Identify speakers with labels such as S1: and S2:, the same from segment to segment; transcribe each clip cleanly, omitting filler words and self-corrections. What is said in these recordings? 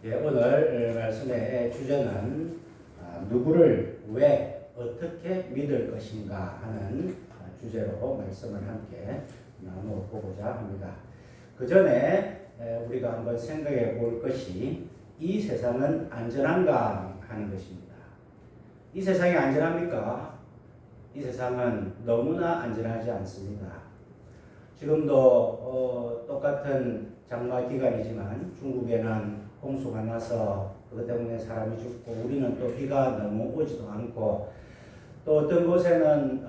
S1: 오늘 말씀의 주제는 누구를 왜 어떻게 믿을 것인가 하는 주제로 말씀을 함께 나눠보고자 합니다. 그 전에 우리가 한번 생각해 볼 것이 이 세상은 안전한가 하는 것입니다. 이 세상이 안전합니까? 이 세상은 너무나 안전하지 않습니다. 지금도 똑같은 장마 기간이지만 중국에는 홍수가 나서 그것 때문에 사람이 죽고 우리는 또 비가 너무 오지도 않고 또 어떤 곳에는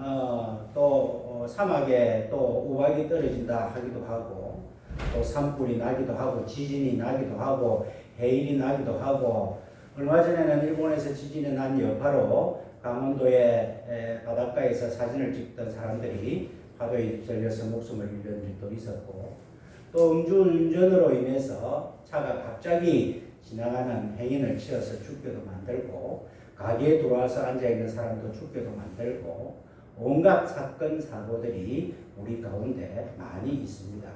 S1: 또 사막에 또 우박이 떨어진다 하기도 하고 또 산불이 나기도 하고 지진이 나기도 하고 해일이 나기도 하고 얼마 전에는 일본에서 지진이 난 여파로 강원도의 바닷가에서 사진을 찍던 사람들이 파도에 휩쓸려서 목숨을 잃는 일도 있었고 또 음주운전으로 인해서 차가 갑자기 지나가는 행인을 치어서 죽게도 만들고 가게에 들어와서 앉아있는 사람도 죽게도 만들고 온갖 사건 사고들이 우리 가운데 많이 있습니다.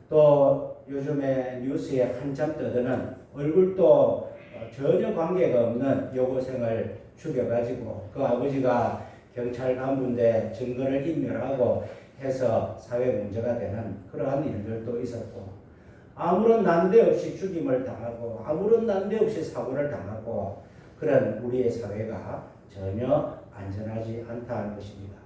S1: 또 요즘에 뉴스에 한참 떠드는 얼굴도 전혀 관계가 없는 여고생을 죽여가지고 그 아버지가 경찰 간부인데 증거를 인멸하고 해서 사회 문제가 되는 그러한 일들도 있었고 아무런 난데없이 죽임을 당하고 아무런 난데없이 사고를 당하고 그런 우리의 사회가 전혀 안전하지 않다는 것입니다.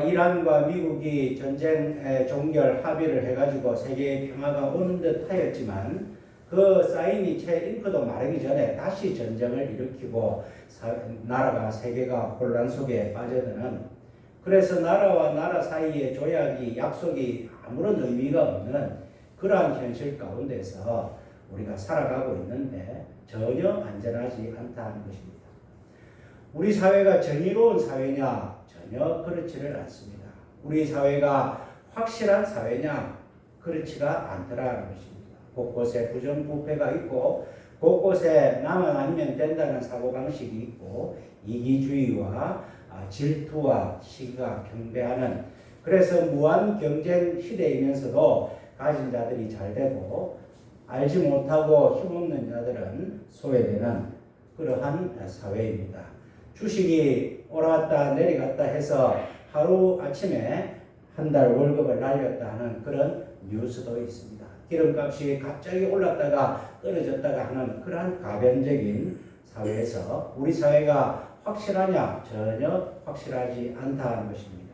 S1: 이란과 미국이 전쟁 종결 합의를 해가지고 세계의 평화가 오는 듯 하였지만 그 사인이 채 잉크도 마르기 전에 다시 전쟁을 일으키고 나라가 세계가 혼란 속에 빠져드는 그래서 나라와 나라 사이의 조약이 약속이 아무런 의미가 없는 그러한 현실 가운데서 우리가 살아가고 있는데 전혀 안전하지 않다는 것입니다. 우리 사회가 정의로운 사회냐? 전혀 그렇지를 않습니다. 우리 사회가 확실한 사회냐? 그렇지가 않더라는 것입니다. 곳곳에 부정부패가 있고 곳곳에 나만 아니면 된다는 사고방식이 있고 이기주의와 질투와 시기가 경배하는 그래서 무한 경쟁 시대이면서도 가진 자들이 잘 되고 알지 못하고 힘없는 자들은 소외되는 그러한 사회입니다. 주식이 올라갔다 내려갔다 해서 하루 아침에 한 달 월급을 날렸다 하는 그런 뉴스도 있습니다. 기름값이 갑자기 올랐다가 떨어졌다가 하는 그러한 가변적인 사회에서 우리 사회가 확실하냐? 전혀 확실하지 않다는 것입니다.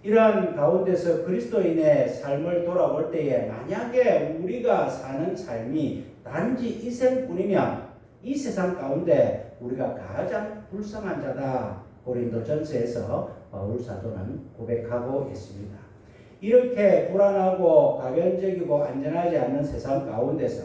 S1: 이러한 가운데서 그리스도인의 삶을 돌아볼 때에 만약에 우리가 사는 삶이 단지 이 생뿐이면 이 세상 가운데 우리가 가장 불쌍한 자다. 고린도전서에서 바울 사도는 고백하고 있습니다. 이렇게 불안하고 가변적이고 안전하지 않는 세상 가운데서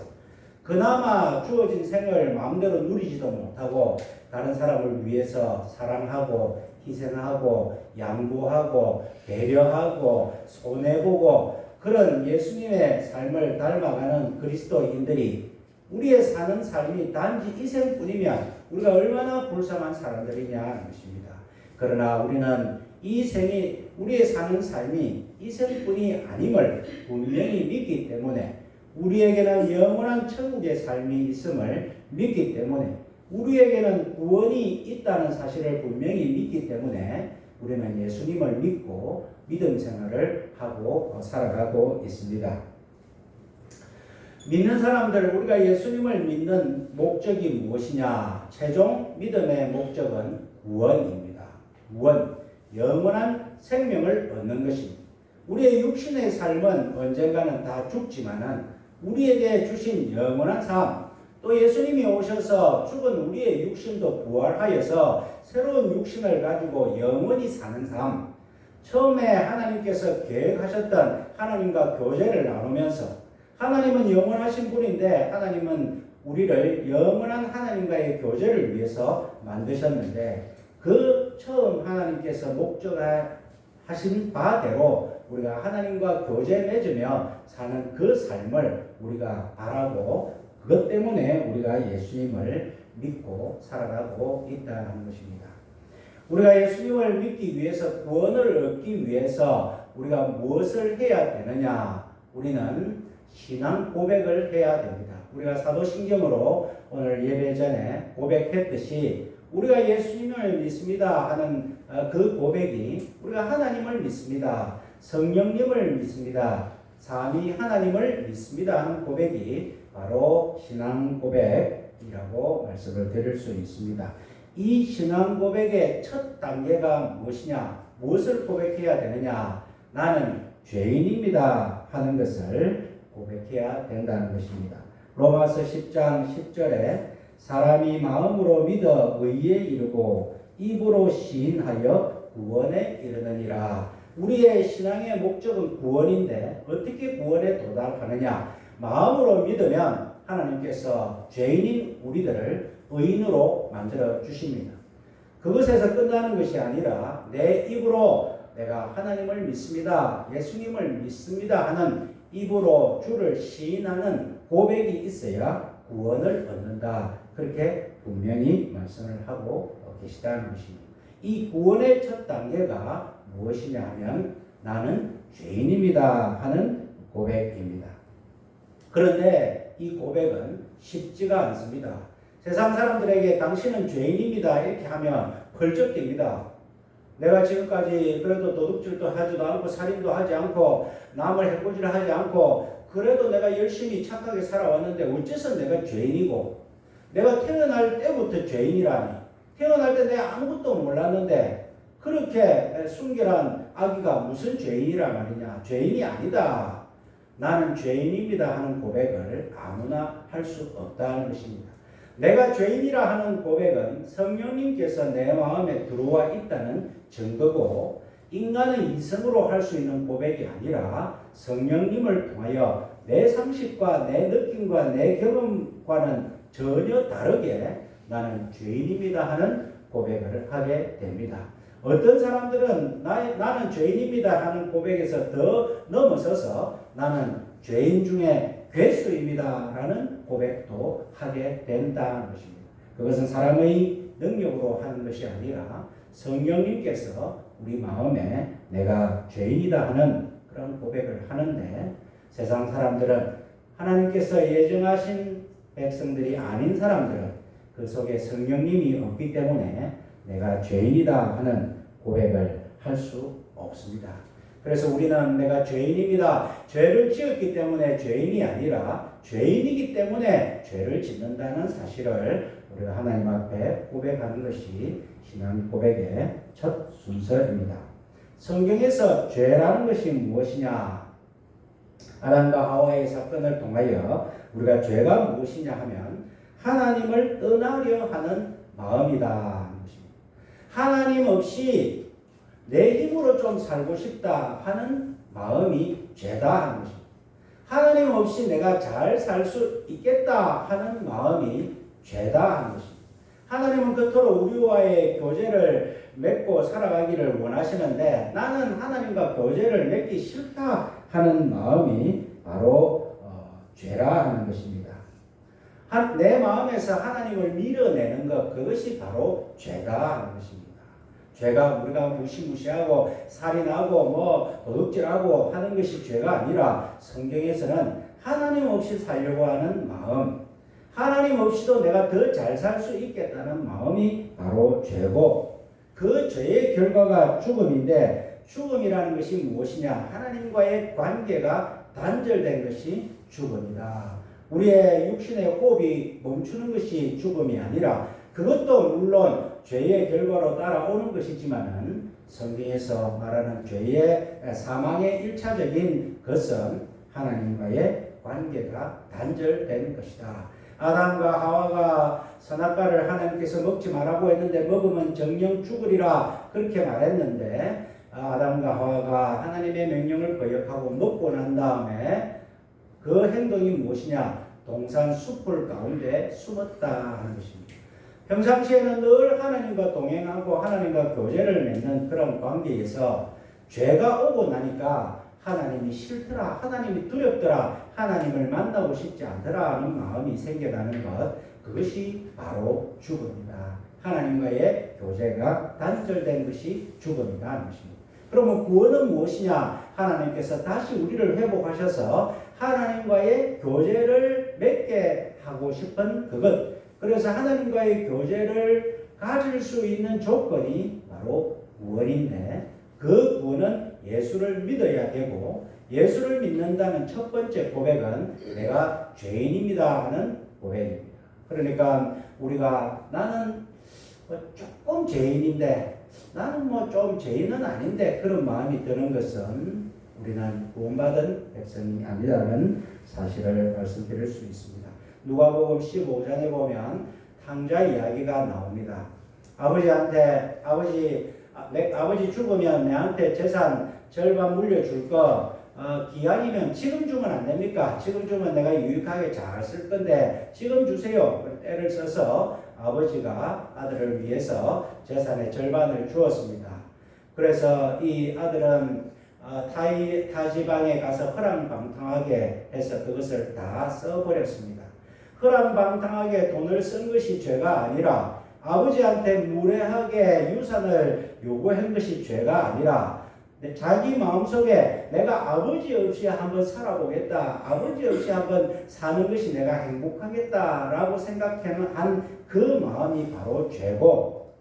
S1: 그나마 주어진 생을 마음대로 누리지도 못하고 다른 사람을 위해서 사랑하고 희생하고 양보하고 배려하고 손해보고 그런 예수님의 삶을 닮아가는 그리스도인들이 우리의 사는 삶이 단지 이 생뿐이면 우리가 얼마나 불쌍한 사람들이냐는 것입니다. 그러나 우리는 이 생이 우리의 사는 삶이 이 생뿐이 아님을 분명히 믿기 때문에 우리에게는 영원한 천국의 삶이 있음을 믿기 때문에 우리에게는 구원이 있다는 사실을 분명히 믿기 때문에 우리는 예수님을 믿고 믿음 생활을 하고 살아가고 있습니다. 믿는 사람들 우리가 예수님을 믿는 목적이 무엇이냐? 최종 믿음의 목적은 구원입니다. 구원, 영원한 생명을 얻는 것입니다. 우리의 육신의 삶은 언젠가는 다 죽지만은 우리에게 주신 영원한 삶, 또 예수님이 오셔서 죽은 우리의 육신도 부활하여서 새로운 육신을 가지고 영원히 사는 삶, 처음에 하나님께서 계획하셨던 하나님과 교제를 나누면서 하나님은 영원하신 분인데 하나님은 우리를 영원한 하나님과의 교제를 위해서 만드셨는데 그 처음 하나님께서 목적하신 바대로 우리가 하나님과 교제 맺으며 사는 그 삶을 우리가 바라고 그것 때문에 우리가 예수님을 믿고 살아가고 있다는 것입니다. 우리가 예수님을 믿기 위해서 구원을 얻기 위해서 우리가 무엇을 해야 되느냐? 우리는 신앙 고백을 해야 됩니다. 우리가 사도신경으로 오늘 예배 전에 고백했듯이 우리가 예수님을 믿습니다 하는 그 고백이 우리가 하나님을 믿습니다, 성령님을 믿습니다, 삼위 하나님을 믿습니다 하는 고백이 바로 신앙 고백이라고 말씀을 드릴 수 있습니다. 이 신앙 고백의 첫 단계가 무엇이냐? 무엇을 고백해야 되느냐? 나는 죄인입니다 하는 것을 고백해야 된다는 것입니다. 로마서 10장 10절에 사람이 마음으로 믿어 의에 이르고 입으로 시인하여 구원에 이르느니라. 우리의 신앙의 목적은 구원인데 어떻게 구원에 도달하느냐? 마음으로 믿으면 하나님께서 죄인인 우리들을 의인으로 만들어 주십니다. 그것에서 끝나는 것이 아니라 내 입으로 내가 하나님을 믿습니다, 예수님을 믿습니다 하는 입으로 주를 시인하는 고백이 있어야 구원을 얻는다. 그렇게 분명히 말씀을 하고 계시다는 것입니다. 이 구원의 첫 단계가 무엇이냐 하면 나는 죄인입니다 하는 고백입니다. 그런데 이 고백은 쉽지가 않습니다. 세상 사람들에게 당신은 죄인입니다 이렇게 하면 펄쩍됩니다. 내가 지금까지 그래도 도둑질도 하지도 않고 살인도 하지 않고 남을 해코지를 하지 않고 그래도 내가 열심히 착하게 살아왔는데 어째서 내가 죄인이고, 내가 태어날 때부터 죄인이라니, 태어날 때 내가 아무것도 몰랐는데 그렇게 순결한 아기가 무슨 죄인이란 말이냐? 죄인이 아니다. 나는 죄인입니다 하는 고백을 아무나 할 수 없다는 것입니다. 내가 죄인이라 하는 고백은 성령님께서 내 마음에 들어와 있다는 증거고, 인간의 이성으로 할 수 있는 고백이 아니라 성령님을 통하여 내 상식과 내 느낌과 내 경험과는 전혀 다르게 나는 죄인입니다 하는 고백을 하게 됩니다. 어떤 사람들은 나는 죄인입니다 하는 고백에서 더 넘어서서 나는 죄인 중에 괴수입니다 라는 고백도 하게 된다는 것입니다. 그것은 사람의 능력으로 하는 것이 아니라 성령님께서 우리 마음에 내가 죄인이다 하는 그런 고백을 하는데, 세상 사람들은 하나님께서 예정하신 백성들이 아닌 사람들은 그 속에 성령님이 없기 때문에 내가 죄인이다 하는 고백을 할 수 없습니다. 그래서 우리는 내가 죄인입니다, 죄를 지었기 때문에 죄인이 아니라 죄인이기 때문에 죄를 짓는다는 사실을 우리가 하나님 앞에 고백하는 것이 신앙 고백의 첫 순서입니다. 성경에서 죄라는 것이 무엇이냐? 아담과 하와의 사건을 통하여 우리가 죄가 무엇이냐 하면 하나님을 떠나려 하는 마음이다 하는 것입니다. 하나님 없이 내 힘으로 좀 살고 싶다 하는 마음이 죄다 하는 것입니다. 하나님 없이 내가 잘 살 수 있겠다 하는 마음이 죄다 하는 것입니다. 하나님은 그토록 우리와의 교제를 맺고 살아가기를 원하시는데 나는 하나님과 교제를 맺기 싫다 하는 마음이 바로 죄라 하는 것입니다. 내 마음에서 하나님을 밀어내는 것, 그것이 바로 죄다 하는 것입니다. 죄가 우리가 무시무시하고 살인하고 도둑질하고 하는 것이 죄가 아니라 성경에서는 하나님 없이 살려고 하는 마음, 하나님 없이도 내가 더 잘 살 수 있겠다는 마음이 바로 죄고, 그 죄의 결과가 죽음인데 죽음이라는 것이 무엇이냐? 하나님과의 관계가 단절된 것이 죽음이다. 우리의 육신의 호흡이 멈추는 것이 죽음이 아니라, 그것도 물론 죄의 결과로 따라오는 것이지만은 성경에서 말하는 죄의 사망의 1차적인 것은 하나님과의 관계가 단절된 것이다. 아담과 하와가 선악과를 하나님께서 먹지 말라고 했는데 먹으면 정령 죽으리라 그렇게 말했는데, 아담과 하와가 하나님의 명령을 거역하고 먹고 난 다음에 그 행동이 무엇이냐? 동산 숲을 가운데 숨었다 하는 것입니다. 평상시에는 늘 하나님과 동행하고 하나님과 교제를 맺는 그런 관계에서 죄가 오고 나니까 하나님이 싫더라, 하나님이 두렵더라, 하나님을 만나고 싶지 않더라 하는 마음이 생겨나는 것, 그것이 바로 죽음이다. 하나님과의 교제가 단절된 것이 죽음이다 하는 것입니다. 그러면 구원은 무엇이냐? 하나님께서 다시 우리를 회복하셔서 하나님과의 교제를 맺게 하고 싶은 그것. 그래서 하나님과의 교제를 가질 수 있는 조건이 바로 구원인데 그 구원은 예수를 믿어야 되고 예수를 믿는다는 첫 번째 고백은 내가 죄인입니다 하는 고백입니다. 그러니까 우리가 나는 조금 죄인인데 나는 좀 죄인은 아닌데 그런 마음이 드는 것은 우리는 구원받은 백성이 아니라는 사실을 말씀드릴 수 있습니다. 누가복음 15장에 보면 탕자 이야기가 나옵니다. 아버지한테 아버지 죽으면 내한테 재산 절반 물려줄 거 기한이면 지금 주면 안 됩니까? 지금 주면 내가 유익하게 잘 쓸 건데 지금 주세요. 때를 써서 아버지가 아들을 위해서 재산의 절반을 주었습니다. 그래서 이 아들은 타 지방에 가서 허랑방탕하게 해서 그것을 다 써버렸습니다. 허랑방탕하게 돈을 쓴 것이 죄가 아니라 아버지한테 무례하게 유산을 요구한 것이 죄가 아니라 자기 마음속에 내가 아버지 없이 한번 살아보겠다. 아버지 없이 한번 사는 것이 내가 행복하겠다라고 생각한 그 마음이 바로 죄고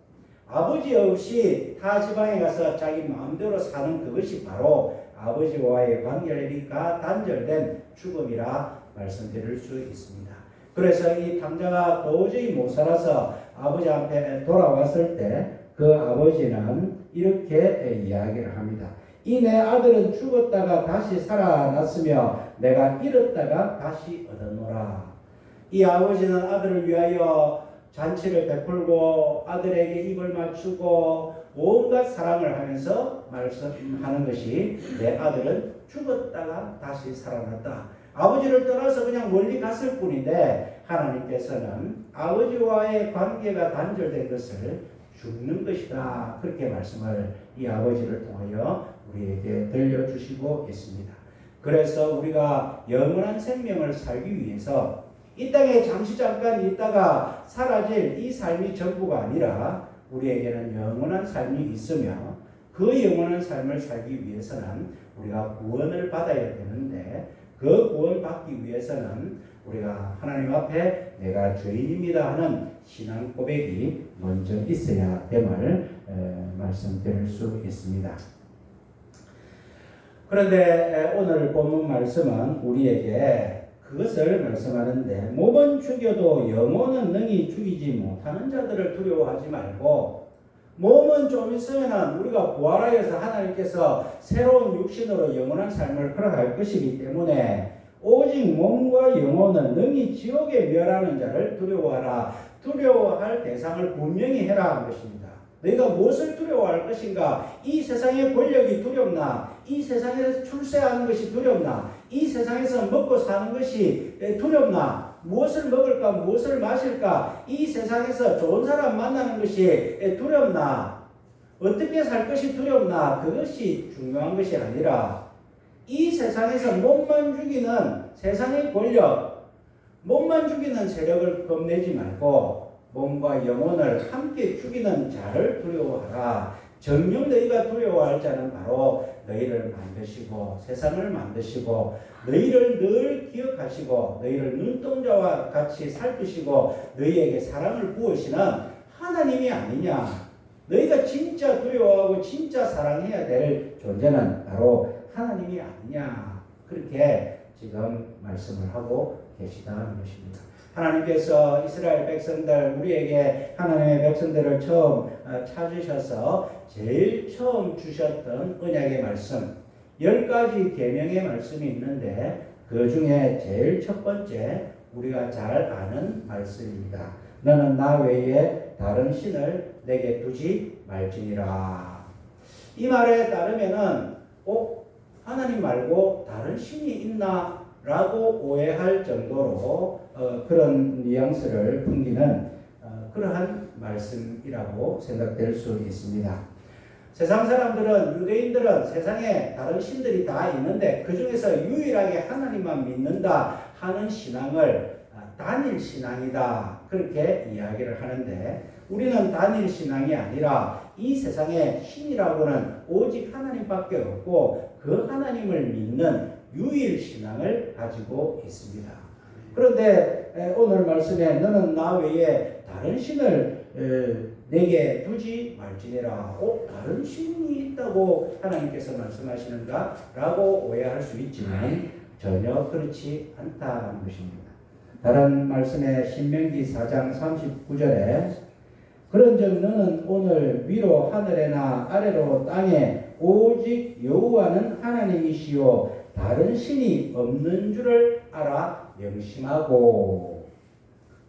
S1: 아버지 없이 타 지방에 가서 자기 마음대로 사는 그것이 바로 아버지와의 관계가 단절된 죽음이라 말씀드릴 수 있습니다. 그래서 이 탕자가 도저히 못 살아서 아버지 앞에 돌아왔을 때 그 아버지는 이렇게 이야기를 합니다. 이 내 아들은 죽었다가 다시 살아났으며 내가 잃었다가 다시 얻었노라. 이 아버지는 아들을 위하여 잔치를 베풀고 아들에게 입을 맞추고 온갖 사랑을 하면서 말씀하는 것이 내 아들은 죽었다가 다시 살아났다. 아버지를 떠나서 그냥 멀리 갔을 뿐인데 하나님께서는 아버지와의 관계가 단절된 것을 죽는 것이다. 그렇게 말씀을 이 아버지를 통하여 우리에게 들려주시고 있습니다. 그래서 우리가 영원한 생명을 살기 위해서 이 땅에 잠깐 있다가 사라질 이 삶이 전부가 아니라 우리에게는 영원한 삶이 있으며 그 영원한 삶을 살기 위해서는 우리가 구원을 받아야 되는데 그 구원 받기 위해서는 우리가 하나님 앞에 내가 죄인입니다 하는 신앙 고백이 먼저 있어야 됨을 말씀드릴 수 있습니다. 그런데 오늘 본문 말씀은 우리에게 그것을 말씀하는데 몸은 죽여도 영혼은 능히 죽이지 못하는 자들을 두려워하지 말고 몸은 좀 있으면 우리가 부활하여서 하나님께서 새로운 육신으로 영원한 삶을 허락할 것이기 때문에 오직 몸과 영혼은 능히 지옥에 멸하는 자를 두려워하라. 두려워할 대상을 분명히 해라 한 것입니다. 너희가 무엇을 두려워할 것인가? 이 세상의 권력이 두렵나? 이 세상에서 출세하는 것이 두렵나? 이 세상에서 먹고 사는 것이 두렵나? 무엇을 먹을까? 무엇을 마실까? 이 세상에서 좋은 사람 만나는 것이 두렵나? 어떻게 살 것이 두렵나? 그것이 중요한 것이 아니라 이 세상에서 몸만 죽이는 세상의 권력, 몸만 죽이는 세력을 겁내지 말고 몸과 영혼을 함께 죽이는 자를 두려워하라. 정녕 너희가 두려워할 자는 바로 너희를 만드시고 세상을 만드시고 너희를 늘 기억하시고 너희를 눈동자와 같이 살피시고 너희에게 사랑을 부으시는 하나님이 아니냐. 너희가 진짜 두려워하고 진짜 사랑해야 될 존재는 바로 하나님이 아니냐. 그렇게 지금 말씀을 하고 계시다는 것입니다. 하나님께서 이스라엘 백성들, 우리에게 하나님의 백성들을 처음 찾으셔서 제일 처음 주셨던 언약의 말씀 10가지 계명의 말씀이 있는데 그 중에 제일 첫 번째 우리가 잘 아는 말씀입니다. 너는 나 외에 다른 신을 내게 두지 말지니라. 이 말에 따르면은 하나님 말고 다른 신이 있나? 라고 오해할 정도로 그런 뉘앙스를 풍기는 그러한 말씀이라고 생각될 수 있습니다. 세상 사람들은, 유대인들은 세상에 다른 신들이 다 있는데 그 중에서 유일하게 하나님만 믿는다 하는 신앙을 단일 신앙이다 그렇게 이야기를 하는데 우리는 단일 신앙이 아니라 이 세상에 신이라고는 오직 하나님밖에 없고 그 하나님을 믿는 유일 신앙을 가지고 있습니다. 그런데 오늘 말씀에 너는 나 외에 다른 신을 내게 두지 말지니라. 다른 신이 있다고 하나님께서 말씀하시는가? 라고 오해할 수 있지만 전혀 그렇지 않다는 것입니다. 다른 말씀에 신명기 4장 39절에 그런즉 너는 오늘 위로 하늘에나 아래로 땅에 오직 여호와는 하나님이시요 다른 신이 없는 줄을 알아 명심하고.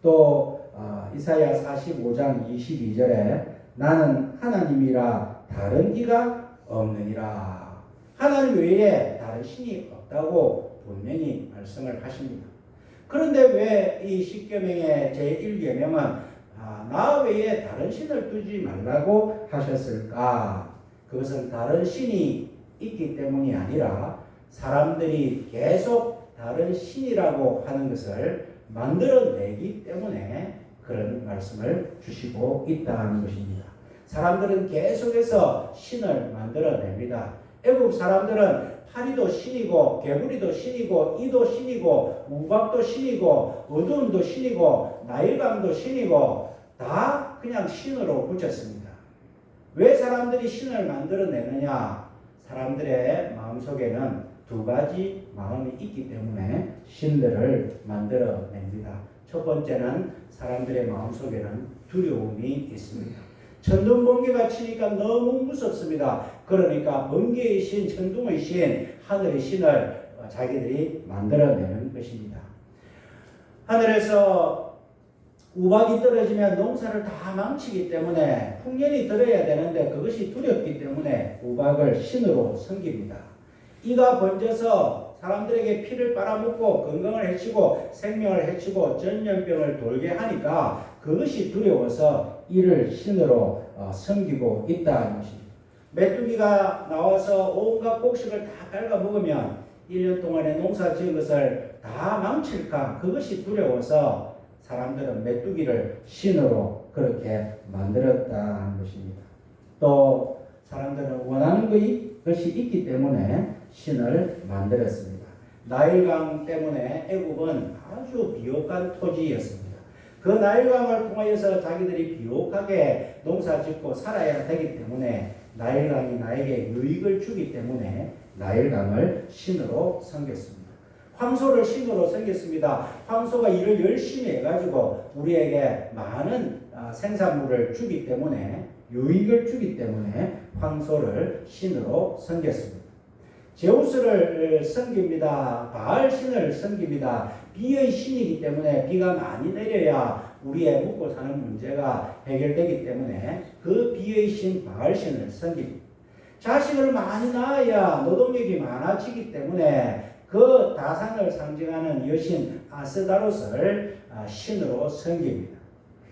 S1: 또 이사야 45장 22절에 나는 하나님이라 다른 이가 없느니라. 하나님 외에 다른 신이 없다고 분명히 말씀을 하십니다. 그런데 왜 이 십계명의 제1계명은 나 외에 다른 신을 두지 말라고 하셨을까? 그것은 다른 신이 있기 때문이 아니라 사람들이 계속 다른 신이라고 하는 것을 만들어내기 때문에 그런 말씀을 주시고 있다는 것입니다. 사람들은 계속해서 신을 만들어냅니다. 애국 사람들은 파리도 신이고 개구리도 신이고 이도 신이고 우박도 신이고 어두움도 신이고 나일강도 신이고 다 그냥 신으로 붙였습니다. 왜 사람들이 신을 만들어내느냐? 사람들의 마음속에는 두 가지 마음이 있기 때문에 신들을 만들어냅니다. 첫 번째는 사람들의 마음속에는 두려움이 있습니다. 천둥 번개가 치니까 너무 무섭습니다. 그러니까 번개의 신, 천둥의 신, 하늘의 신을 자기들이 만들어내는 것입니다. 하늘에서 우박이 떨어지면 농사를 다 망치기 때문에 풍년이 들어야 되는데 그것이 두렵기 때문에 우박을 신으로 섬깁니다. 이가 번져서 사람들에게 피를 빨아먹고 건강을 해치고 생명을 해치고 전염병을 돌게 하니까 그것이 두려워서 이를 신으로 섬기고 있다는 것입니다. 메뚜기가 나와서 온갖 곡식을 다 갉아먹으면 1년 동안에 농사 지은 것을 다 망칠까? 그것이 두려워서 사람들은 메뚜기를 신으로 그렇게 만들었다는 것입니다. 또 사람들은 원하는 것이 있기 때문에 신을 만들었습니다. 나일강 때문에 애국은 아주 비옥한 토지였습니다. 그 나일강을 통하여서 자기들이 비옥하게 농사 짓고 살아야 되기 때문에 나일강이 나에게 유익을 주기 때문에 나일강을 신으로 섬겼습니다. 황소를 신으로 섬겼습니다. 황소가 일을 열심히 해가지고 우리에게 많은 생산물을 주기 때문에 유익을 주기 때문에 황소를 신으로 섬겼습니다. 제우스를 섬깁니다. 바알 신을 섬깁니다. 비의 신이기 때문에 비가 많이 내려야 우리의 먹고 사는 문제가 해결되기 때문에 그 비의 신 바알 신을 섬깁니다. 자식을 많이 낳아야 노동력이 많아지기 때문에 그 다산을 상징하는 여신 아스다롯을 신으로 섬깁니다.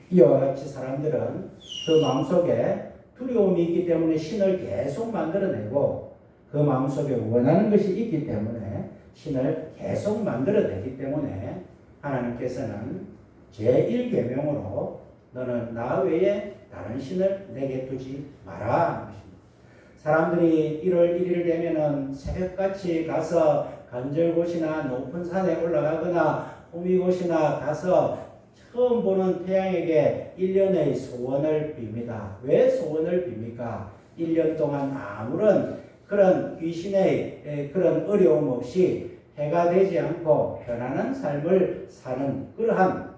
S1: 이와 같이 사람들은 그 마음속에 두려움이 있기 때문에 신을 계속 만들어내고 그 마음속에 원하는 것이 있기 때문에 신을 계속 만들어내기 때문에 하나님께서는 제1계명으로 너는 나 외에 다른 신을 내게 두지 마라. 사람들이 1월 1일 되면은 새벽같이 가서 간절곶이나 높은 산에 올라가거나 호미곶이나 가서 처음 보는 태양에게 1년의 소원을 빕니다. 왜 소원을 빕니까? 1년 동안 아무런 그런 귀신의 그런 어려움 없이 해가 되지 않고 편안한 삶을 사는 그러한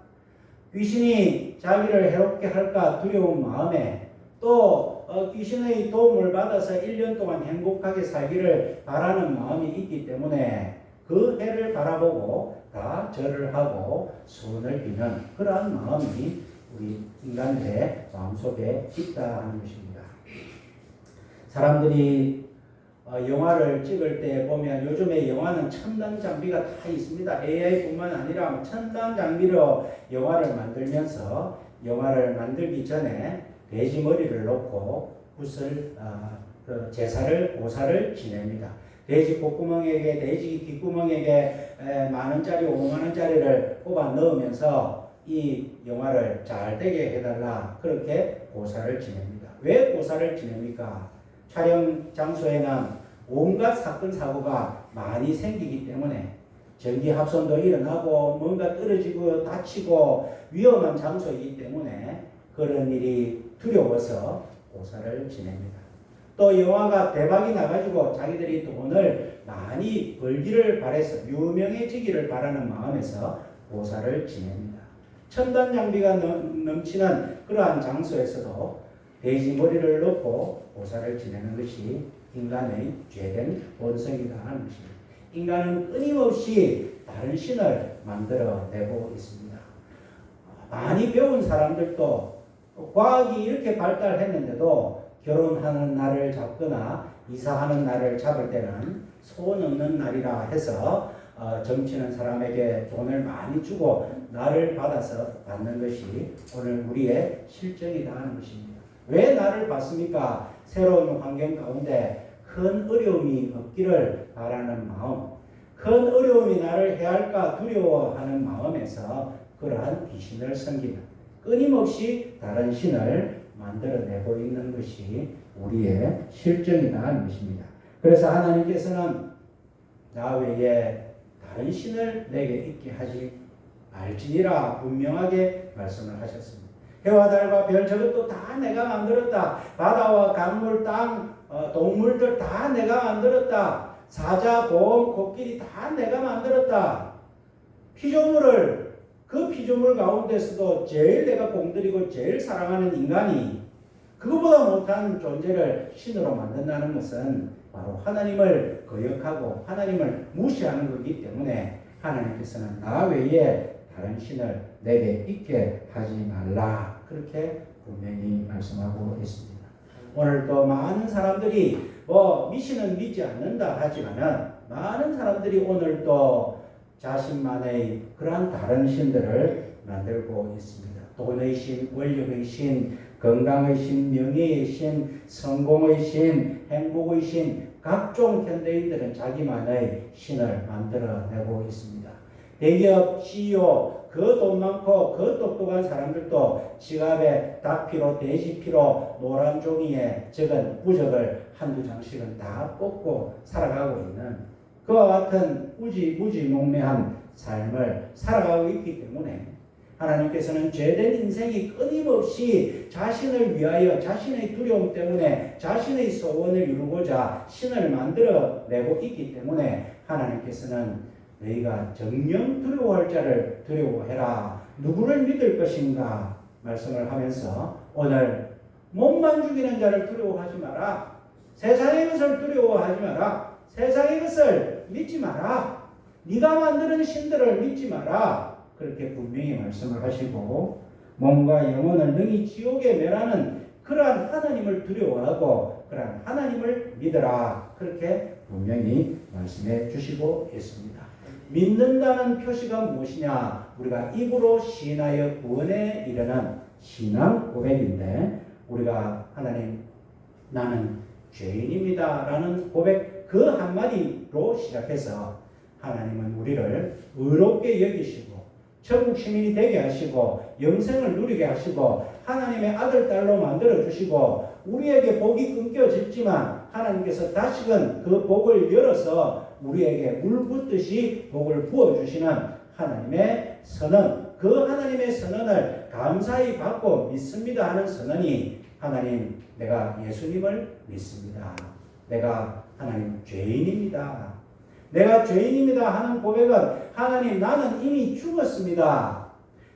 S1: 귀신이 자기를 해롭게 할까 두려운 마음에 또 귀신의 도움을 받아서 1년 동안 행복하게 살기를 바라는 마음이 있기 때문에 그 해를 바라보고 다 절을 하고 소원을 비는 그러한 마음이 우리 인간들의 마음속에 있다는 것입니다. 사람들이 영화를 찍을 때 보면 요즘에 영화는 첨단 장비가 다 있습니다. AI뿐만 아니라 첨단 장비로 영화를 만들면서 영화를 만들기 전에 돼지 머리를 놓고 굿을 제사를 고사를 지냅니다. 돼지 콧구멍에게 돼지 귓구멍에게 10,000원짜리 50,000원짜리를 뽑아 넣으면서 이 영화를 잘 되게 해달라 그렇게 고사를 지냅니다. 왜 고사를 지냅니까? 촬영 장소에는 온갖 사건 사고가 많이 생기기 때문에 전기 합선도 일어나고 뭔가 떨어지고 다치고 위험한 장소이기 때문에 그런 일이 두려워서 고사를 지냅니다. 또 영화가 대박이 나가지고 자기들이 돈을 많이 벌기를 바래서 유명해지기를 바라는 마음에서 고사를 지냅니다. 첨단 장비가 넘치는 그러한 장소에서도 돼지 머리를 넣고 고사를 지내는 것이 인간의 죄된 본성이다 하는 것입니다. 인간은 끊임없이 다른 신을 만들어내고 있습니다. 많이 배운 사람들도 과학이 이렇게 발달했는데도 결혼하는 날을 잡거나 이사하는 날을 잡을 때는 소원 없는 날이라 해서 점치는 사람에게 돈을 많이 주고 날을 받아서 받는 것이 오늘 우리의 실정이다 하는 것입니다. 왜 날을 받습니까? 새로운 환경 가운데 큰 어려움이 없기를 바라는 마음, 큰 어려움이 나를 해할까 두려워하는 마음에서 그러한 귀신을 섬기는 끊임없이 다른 신을 만들어내고 있는 것이 우리의 실정이다 하는 것입니다. 그래서 하나님께서는 나 외에 다른 신을 내게 있게 하지 말지니라 분명하게 말씀을 하셨습니다. 해와 달과 별 저것도 다 내가 만들었다. 바다와 강물, 땅, 동물들 다 내가 만들었다. 사자, 곰, 코끼리 다 내가 만들었다. 피조물을 그 피조물 가운데서도 제일 내가 공들이고 제일 사랑하는 인간이 그거보다 못한 존재를 신으로 만든다는 것은 바로 하나님을 거역하고 하나님을 무시하는 것이기 때문에 하나님께서는 나 외에 다른 신을 내게 있게 하지 말라 그렇게 분명히 말씀하고 있습니다. 오늘도 많은 사람들이 미신은 믿지 않는다 하지만은 많은 사람들이 오늘도 자신만의 그러한 다른 신들을 만들고 있습니다. 돈의 신, 권력의 신, 건강의 신, 명예의 신, 성공의 신, 행복의 신, 각종 현대인들은 자기만의 신을 만들어내고 있습니다. 대기업 CEO, 그 돈 많고 그 똑똑한 사람들도 지갑에 닭피로, 돼지피로, 노란 종이에 적은 부적을 한두 장씩은 다 뽑고 살아가고 있는 그와 같은 무지몽매한 삶을 살아가고 있기 때문에 하나님께서는 죄된 인생이 끊임없이 자신을 위하여 자신의 두려움 때문에 자신의 소원을 이루고자 신을 만들어내고 있기 때문에 하나님께서는 너희가 정령 두려워할 자를 두려워해라. 누구를 믿을 것인가 말씀을 하면서 오늘 몸만 죽이는 자를 두려워하지 마라. 세상의 것을 두려워하지 마라. 세상의 것을 믿지 마라. 네가 만드는 신들을 믿지 마라. 그렇게 분명히 말씀을 하시고 몸과 영혼을 능히 지옥에 멸하는 그러한 하나님을 두려워하고 그러한 하나님을 믿어라. 그렇게 분명히 말씀해 주시고 있습니다. 믿는다는 표시가 무엇이냐? 우리가 입으로 시인하여 구원에 이르는 신앙 고백인데 우리가 하나님 나는 죄인입니다 라는 고백 그 한마디로 시작해서 하나님은 우리를 의롭게 여기시고 천국 시민이 되게 하시고 영생을 누리게 하시고 하나님의 아들 딸로 만들어 주시고 우리에게 복이 끊겨졌지만 하나님께서 다시금 그 복을 열어서 우리에게 물 붓듯이 복을 부어주시는 하나님의 선언, 그 하나님의 선언을 감사히 받고 믿습니다 하는 선언이 하나님 내가 예수님을 믿습니다. 내가 하나님 죄인입니다. 내가 죄인입니다 하는 고백은 하나님 나는 이미 죽었습니다.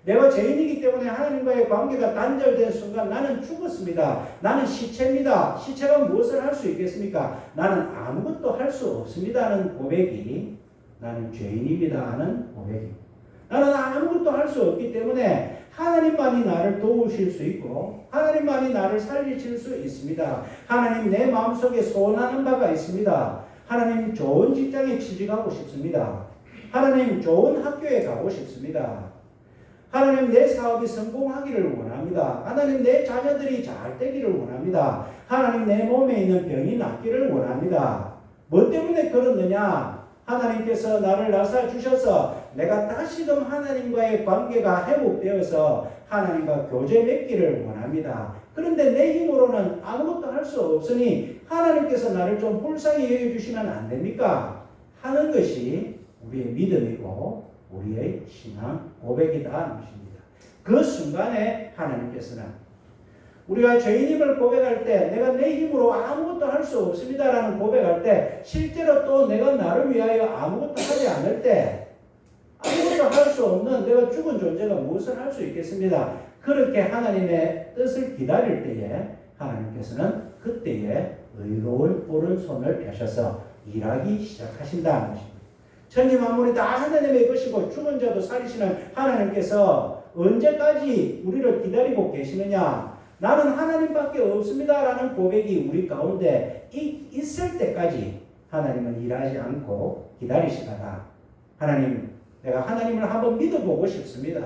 S1: 내가 죄인이기 때문에 하나님과의 관계가 단절된 순간 나는 죽었습니다. 나는 시체입니다. 시체가 무엇을 할 수 있겠습니까? 나는 아무것도 할 수 없습니다 하는 고백이 나는 죄인입니다 하는 고백입니다. 나는 아무것도 할 수 없기 때문에 하나님만이 나를 도우실 수 있고 하나님만이 나를 살리실 수 있습니다. 하나님 내 마음속에 소원하는 바가 있습니다. 하나님 좋은 직장에 취직하고 싶습니다. 하나님 좋은 학교에 가고 싶습니다. 하나님 내 사업이 성공하기를 원합니다. 하나님 내 자녀들이 잘 되기를 원합니다. 하나님 내 몸에 있는 병이 낫기를 원합니다. 뭐 때문에 그러느냐? 하나님께서 나를 낳아주셔서 내가 다시금 하나님과의 관계가 회복되어서 하나님과 교제 맺기를 원합니다. 그런데 내 힘으로는 아무것도 할 수 없으니 하나님께서 나를 좀 불쌍히 여겨주시면 안 됩니까? 하는 것이 우리의 믿음이고 우리의 신앙 고백이다 하는 것입니다. 그 순간에 하나님께서는 우리가 죄인임을 고백할 때 내가 내 힘으로 아무것도 할 수 없습니다라는 고백할 때 실제로 또 내가 나를 위하여 아무것도 하지 않을 때 아무것도 할 수 없는 내가 죽은 존재가 무엇을 할 수 있겠습니다. 그렇게 하나님의 뜻을 기다릴 때에 하나님께서는 그때에 의로운 오른손을 펴셔서 일하기 시작하신다는 것입니다. 천지 만물이 다 하나님의 것이고 죽은 자도 살리시는 하나님께서 언제까지 우리를 기다리고 계시느냐? 나는 하나님밖에 없습니다라는 고백이 우리 가운데 있을 때까지 하나님은 일하지 않고 기다리시다가 하나님, 내가 하나님을 한번 믿어보고 싶습니다.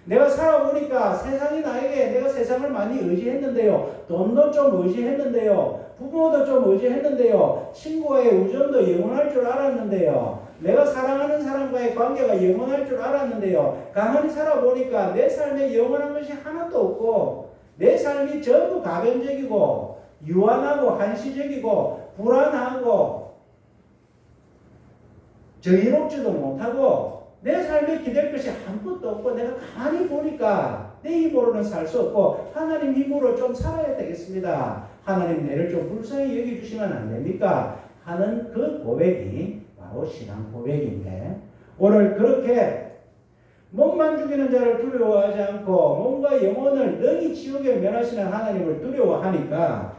S1: 내가 살아보니까 세상이 나에게 내가 세상을 많이 의지했는데요. 돈도 좀 의지했는데요. 부모도 좀 의지했는데요. 친구와의 우정도 영원할 줄 알았는데요. 내가 사랑하는 사람과의 관계가 영원할 줄 알았는데요. 가만히 살아보니까 내 삶에 영원한 것이 하나도 없고 내 삶이 전부 가변적이고 유한하고 한시적이고 불안하고 정의롭지도 못하고 내 삶에 기댈 것이 아무것도 없고 내가 가만히 보니까 내 힘으로는 살 수 없고 하나님 힘으로 좀 살아야 되겠습니다. 하나님 내를 좀 불쌍히 여겨주시면 안 됩니까? 하는 그 고백이 바로 신앙 고백인데 오늘 그렇게 몸만 죽이는 자를 두려워하지 않고 몸과 영혼을 능히 지옥에 면하시는 하나님을 두려워하니까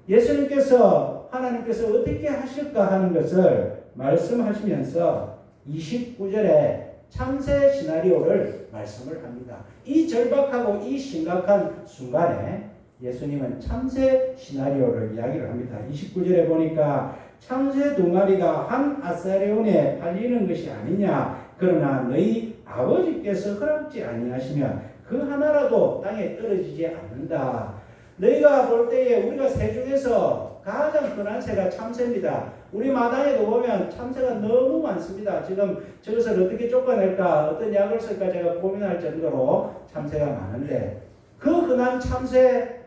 S1: 예수님께서 하나님께서 어떻게 하실까 하는 것을 말씀하시면서 29절에 참새 시나리오를 말씀을 합니다. 이 절박하고 이 심각한 순간에 예수님은 참새 시나리오를 이야기를 합니다. 29절에 보니까 참새 두 마리가 한 아사리온에 팔리는 것이 아니냐. 그러나 너희 아버지께서 허락지 아니하시면 그 하나라도 땅에 떨어지지 않는다. 너희가 볼 때에 우리가 새 중에서 가장 흔한 새가 참새입니다. 우리 마당에도 보면 참새가 너무 많습니다. 지금 저것을 어떻게 쫓아낼까, 어떤 약을 쓸까 제가 고민할 정도로 참새가 많은데 그 흔한 참새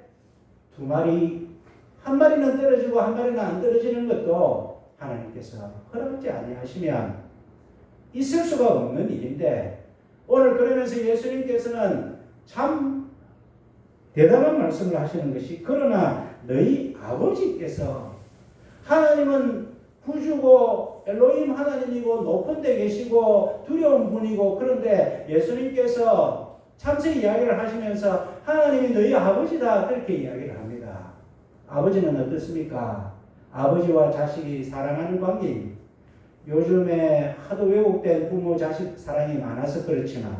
S1: 두 마리, 한 마리는 떨어지고 한 마리는 안 떨어지는 것도 하나님께서 허락지 아니하시면 있을 수가 없는 일인데 오늘 그러면서 예수님께서는 참 대단한 말씀을 하시는 것이 그러나 너희 아버지께서 하나님은 구주고 엘로힘 하나님이고 높은 데 계시고 두려운 분이고 그런데 예수님께서 참새 이야기를 하시면서 하나님이 너희 아버지다 그렇게 이야기를 합니다. 아버지는 어떻습니까? 아버지와 자식이 사랑하는 관계입니다. 요즘에 하도 왜곡된 부모 자식 사랑이 많아서 그렇지만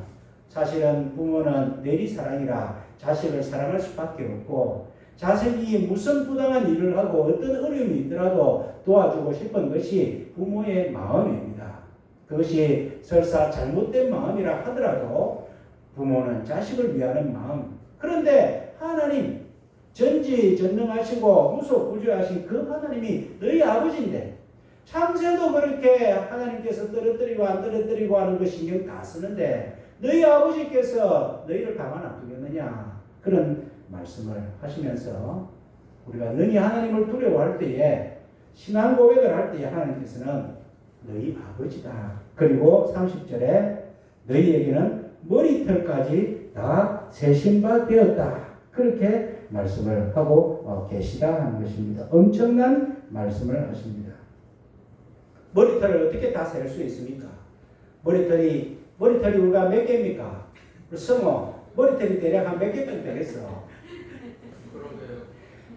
S1: 사실은 부모는 내리사랑이라 자식을 사랑할 수밖에 없고 자식이 무슨 부당한 일을 하고 어떤 어려움이 있더라도 도와주고 싶은 것이 부모의 마음입니다. 그것이 설사 잘못된 마음이라 하더라도 부모는 자식을 위하는 마음. 그런데 하나님 전지전능하시고 무소부조하신 그 하나님이 너희 아버지인데 참새도 그렇게 하나님께서 떨어뜨리고 안 떨어뜨리고 하는 거 신경 다 쓰는데 너희 아버지께서 너희를 가만 안 두겠느냐 그런 말씀을 하시면서 우리가 능히 하나님을 두려워할 때에 신앙 고백을 할 때에 하나님께서는 너희 아버지다. 그리고 30절에 너희에게는 머리털까지 다 세신바 되었다. 그렇게 말씀을 하고 계시다 하는 것입니다. 엄청난 말씀을 하십니다. 머리털을 어떻게 다 셀 수 있습니까? 머리털이 우리가 몇 개입니까? 성호 머리털이 대략 한 몇 개 정도 되겠어?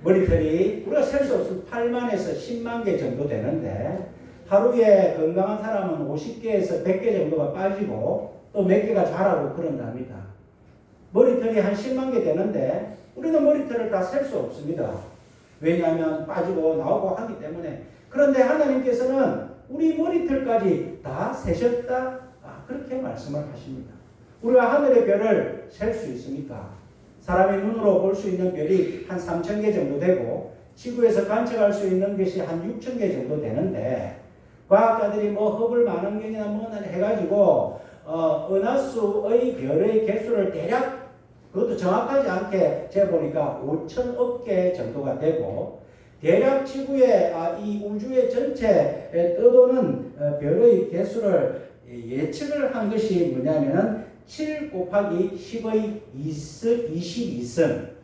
S1: 머리털이 우리가 셀 수 없으면 8만에서 10만 개 정도 되는데 하루에 건강한 사람은 50개에서 100개 정도가 빠지고 또 몇 개가 자라고 그런답니다. 머리털이 한 10만 개 되는데 우리는 머리털을 다 셀 수 없습니다. 왜냐하면 빠지고 나오고 하기 때문에. 그런데 하나님께서는 우리 머리털까지 다 세셨다. 그렇게 말씀을 하십니다. 우리가 하늘의 별을 셀 수 있습니까? 사람의 눈으로 볼 수 있는 별이 한 3,000개 정도 되고 지구에서 관측할 수 있는 것이 한 6,000개 정도 되는데 과학자들이 허블 망원경이나 뭐는 해가지고 은하수의 별의 개수를 대략 그것도 정확하지 않게 재보니까 5,000억 개 정도가 되고 대략 지구의 이 우주의 전체에 떠도는 별의 개수를 예측을 한 것이 뭐냐면은 7 곱하기 10의 22승.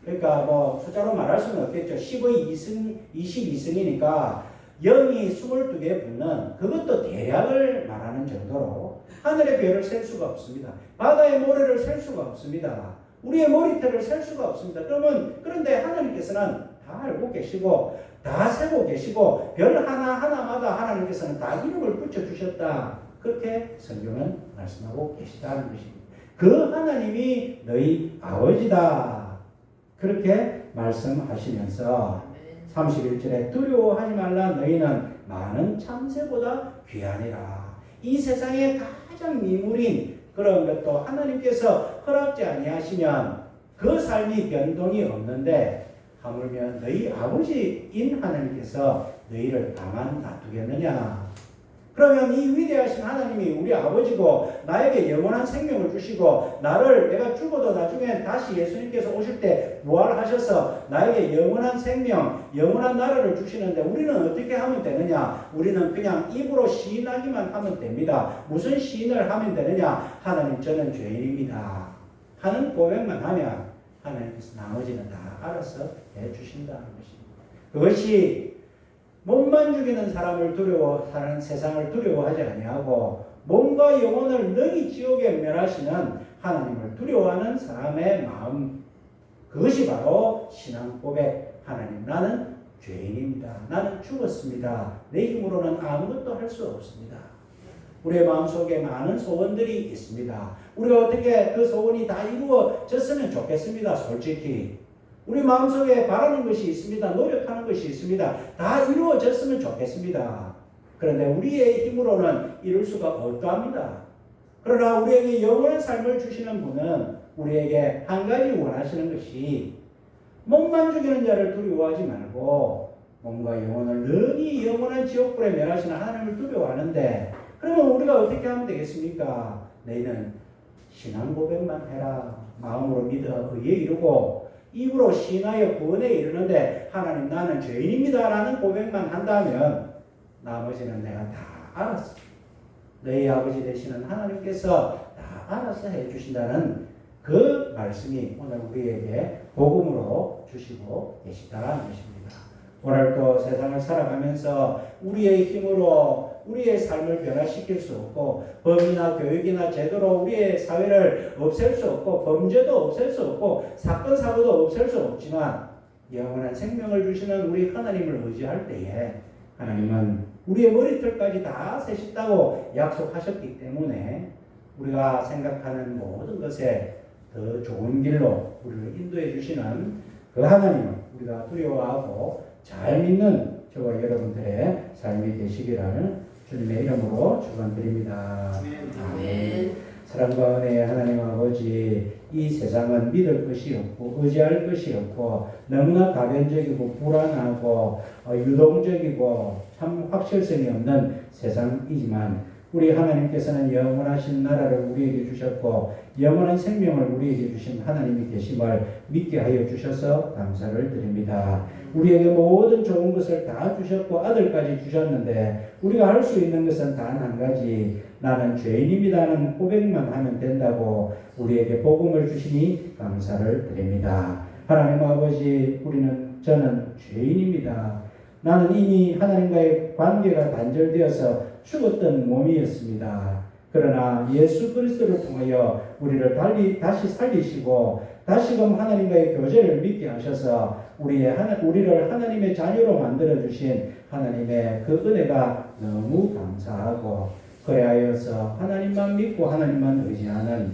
S1: 그러니까 뭐 숫자로 말할 수는 없겠죠. 10의 2승, 22승이니까 0이 22개 붙는 그것도 대략을 말하는 정도로 하늘의 별을 셀 수가 없습니다. 바다의 모래를 셀 수가 없습니다. 우리의 머리털을 셀 수가 없습니다. 그런데 하나님께서는 다 알고 계시고 다 세고 계시고 별 하나하나마다 하나님께서는 다 이름을 붙여주셨다. 그렇게 성경은 말씀하고 계시다는 것입니다. 그 하나님이 너희 아버지다. 그렇게 말씀하시면서 31절에 두려워하지 말라. 너희는 많은 참새보다 귀하니라. 이 세상에 가장 미물인 그런 것도 하나님께서 허락지 아니하시면 그 삶이 변동이 없는데 하물며 너희 아버지인 하나님께서 너희를 가만 놔두겠느냐. 그러면 이 위대하신 하나님이 우리 아버지고 나에게 영원한 생명을 주시고 나를 내가 죽어도 나중에 다시 예수님께서 오실 때 부활하셔서 나에게 영원한 생명, 영원한 나라를 주시는데 우리는 어떻게 하면 되느냐? 우리는 그냥 입으로 시인하기만 하면 됩니다. 무슨 시인을 하면 되느냐? 하나님 저는 죄인입니다 하는 고백만 하면 하나님께서 나머지는 다 알아서 해주신다는 것입니다. 그것이 몸만 죽이는 사람을 두려워하는 세상을 두려워하지 아니하고 몸과 영혼을 능히 지옥에 멸하시는 하나님을 두려워하는 사람의 마음, 그것이 바로 신앙 고백. 하나님 나는 죄인입니다. 나는 죽었습니다. 내 힘으로는 아무것도 할 수 없습니다. 우리의 마음속에 많은 소원들이 있습니다. 우리가 어떻게 그 소원이 다 이루어졌으면 좋겠습니다. 솔직히 우리 마음속에 바라는 것이 있습니다. 노력하는 것이 있습니다. 다 이루어졌으면 좋겠습니다. 그런데 우리의 힘으로는 이룰 수가 없답니다. 그러나 우리에게 영원한 삶을 주시는 분은 우리에게 한 가지 원하시는 것이 몸만 죽이는 자를 두려워하지 말고 몸과 영혼을 능히 영원한 지옥불에 멸하시는 하나님을 두려워하는데 그러면 우리가 어떻게 하면 되겠습니까? 너희는 신앙 고백만 해라. 마음으로 믿어 의에 이루고 입으로 신하여 구원에 이르는데 하나님 나는 죄인입니다 라는 고백만 한다면 나머지는 내가 다 알았어. 너희 아버지 되시는 하나님께서 다 알아서 해주신다는 그 말씀이 오늘 우리에게 복음으로 주시고 계시다는 것입니다. 오늘 또 세상을 살아가면서 우리의 힘으로 우리의 삶을 변화시킬 수 없고 법이나 교육이나 제도로 우리의 사회를 없앨 수 없고 범죄도 없앨 수 없고 사건 사고도 없앨 수 없지만 영원한 생명을 주시는 우리 하나님을 의지할 때에 하나님은 우리의 머리털까지 다 세신다고 약속하셨기 때문에 우리가 생각하는 모든 것에 더 좋은 길로 우리를 인도해 주시는 그 하나님을 우리가 두려워하고 잘 믿는 저와 여러분들의 삶이 되시기를 주님의 이름으로 축원드립니다. 아멘. 사랑과 은혜의 하나님 아버지, 이 세상은 믿을 것이 없고 의지할 것이 없고 너무나 가변적이고 불안하고 유동적이고 참 확실성이 없는 세상이지만 우리 하나님께서는 영원하신 나라를 우리에게 주셨고 영원한 생명을 우리에게 주신 하나님이 계심을 믿게 하여 주셔서 감사를 드립니다. 우리에게 모든 좋은 것을 다 주셨고 아들까지 주셨는데 우리가 할 수 있는 것은 단 한 가지, 나는 죄인입니다는 고백만 하면 된다고 우리에게 복음을 주시니 감사를 드립니다. 하나님 아버지, 저는 죄인입니다. 나는 이미 하나님과의 관계가 단절되어서 죽었던 몸이었습니다. 그러나 예수 그리스도를 통하여 우리를 다시 살리시고 다시금 하나님과의 교제를 믿게 하셔서 우리를 하나님의 자녀로 만들어 주신 하나님의 그 은혜가 너무 감사하고 그래하여서 하나님만 믿고 하나님만 의지하는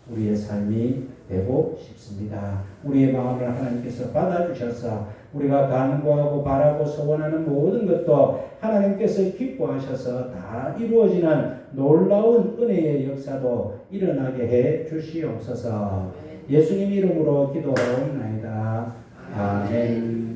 S1: 우리의 삶이 되고 싶습니다. 우리의 마음을 하나님께서 받아주셔서 우리가 간구하고 바라고 소원하는 모든 것도 하나님께서 기뻐하셔서 다 이루어지는 놀라운 은혜의 역사도 일어나게 해 주시옵소서. 예수님 이름으로 기도하옵나이다. 아멘.